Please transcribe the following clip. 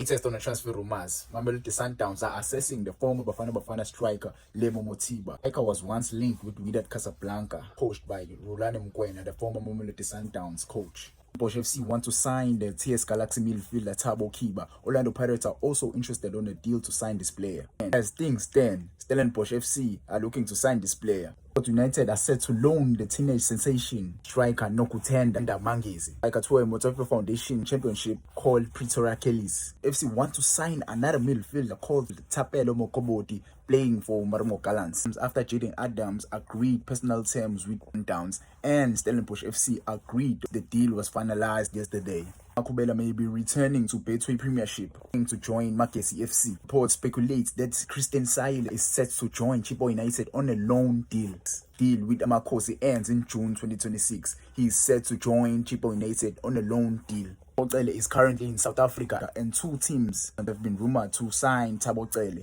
Latest on the transfer rumors, Mamelodi Sundowns are assessing the former Bafana Bafana striker Lemo Motiba. Striker was once linked with Wydad Casablanca, coached by Rulani Mkwena, the former Mamelodi Sundowns coach. Bosch FC want to sign the TS Galaxy midfielder Thabo Kiba. Orlando Pirates are also interested on a deal to sign this player. And as things stand, Stellenbosch FC are looking to sign this player. United are set to loan the teenage sensation striker Nokutenda Mangezi striker to a Motope Foundation championship called Pretoria Kellys. FC want to sign another midfielder called Tapelo Mokoboti, playing for Marmo Gallants. After Jaden Adams agreed personal terms with Downs and Stellenbosch FC agreed, the deal was finalized yesterday. Makubela may be returning to Betway Premiership to join Makesi FC. Reports speculate that Christian Sile is set to join Chippa United on a loan deal. Deal with Amakosi ends in June 2026. He is set to join Chippa United on a loan deal. Tabocele is currently in South Africa and two teams have been rumored to sign Tabocele.